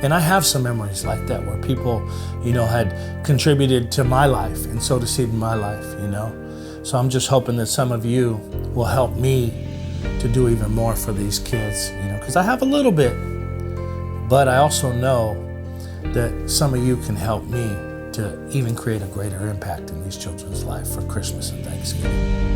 And I have some memories like that where people, you know, had contributed to my life and sowed a seed in my life, you know. So I'm just hoping that some of you will help me to do even more for these kids, you know, because I have a little bit, but I also know that some of you can help me to even create a greater impact in these children's life for Christmas and Thanksgiving.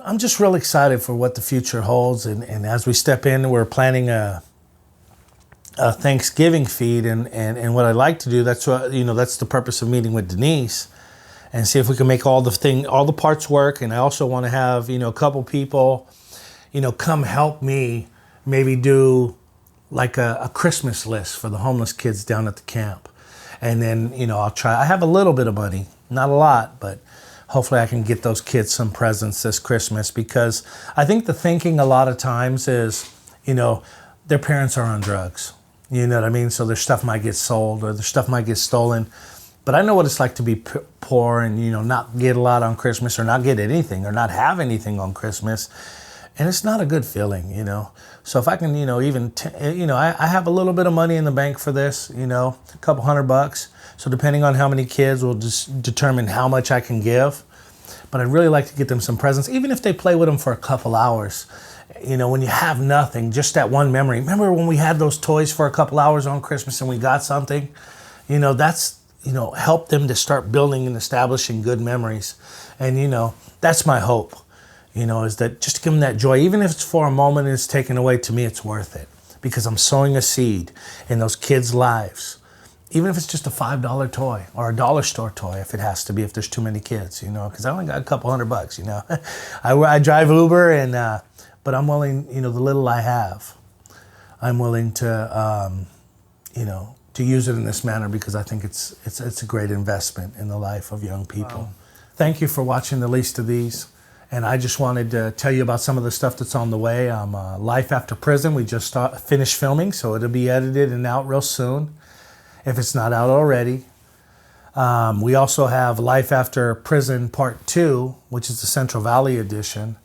I'm just really excited for what the future holds, and as we step in, we're planning a Thanksgiving feed, and what I'd like to do, that's what, you know, that's the purpose of meeting with Denise, and see if we can make all the parts work. And I also want to have, you know, a couple people, you know, come help me maybe do like a Christmas list for the homeless kids down at the camp, and then, you know, I have a little bit of money, not a lot, but hopefully I can get those kids some presents this Christmas, because I think the thinking a lot of times is, you know, their parents are on drugs. You know what I mean? So their stuff might get sold or their stuff might get stolen. But I know what it's like to be poor and, you know, not get a lot on Christmas or not get anything or not have anything on Christmas. And it's not a good feeling, you know. So if I can, you know, I have a little bit of money in the bank for this, you know, a couple $100. So depending on how many kids will just determine how much I can give. But I'd really like to get them some presents, even if they play with them for a couple hours. You know, when you have nothing, just that one memory. Remember when we had those toys for a couple hours on Christmas and we got something? You know, that's, you know, help them to start building and establishing good memories. And, you know, that's my hope, you know, is that just to give them that joy. Even if it's for a moment and it's taken away, to me, it's worth it. Because I'm sowing a seed in those kids' lives. Even if it's just a $5 toy or a dollar store toy, if it has to be, if there's too many kids, you know, because I only got a couple $100, you know. I drive Uber, but I'm willing, you know, the little I have, I'm willing to, you know, to use it in this manner, because I think it's a great investment in the life of young people. Wow. Thank you for watching the least of these. And I just wanted to tell you about some of the stuff that's on the way. Life After Prison, we just finished filming, so it'll be edited and out real soon. if it's not out already. We also have Life After Prison Part 2, which is the Central Valley edition.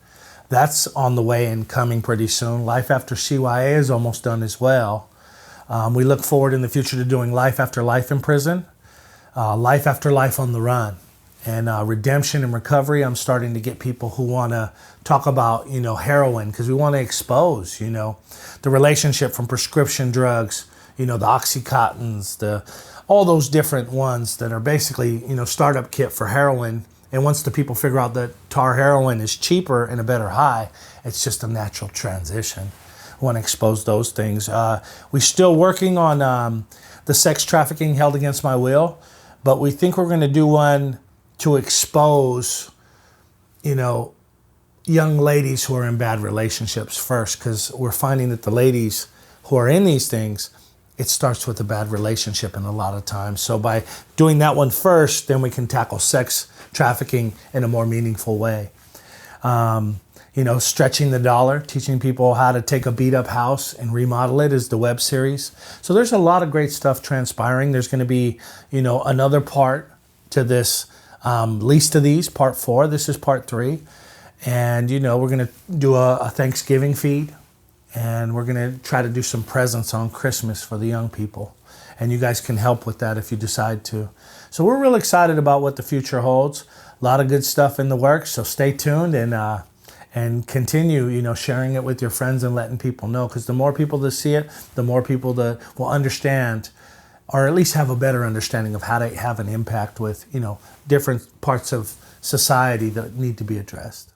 That's on the way and coming pretty soon. Life After CYA is almost done as well. We look forward in the future to doing Life After Life in Prison, Life After Life on the Run, and redemption and recovery. I'm starting to get people who want to talk about, heroin, because we want to expose, the relationship from prescription drugs, the Oxycontins, all those different ones that are basically, startup kit for heroin. And once the people figure out that tar heroin is cheaper and a better high, it's just a natural transition. We want to expose those things. We're still working on the sex trafficking held against my will, but we think we're going to do one to expose, young ladies who are in bad relationships first, because we're finding that the ladies who are in these things, it starts with a bad relationship in a lot of times. So by doing that one first, then we can tackle sex trafficking in a more meaningful way. Stretching the dollar, teaching people how to take a beat up house and remodel it is the web series. So there's a lot of great stuff transpiring. There's going to be, another part to this, least of these, part 4. This is part 3. And, we're going to do a Thanksgiving feed. And we're going to try to do some presents on Christmas for the young people. And you guys can help with that if you decide to. So we're real excited about what the future holds. A lot of good stuff in the works. So stay tuned and continue, sharing it with your friends and letting people know. Because the more people that see it, the more people that will understand, or at least have a better understanding of how to have an impact with, different parts of society that need to be addressed.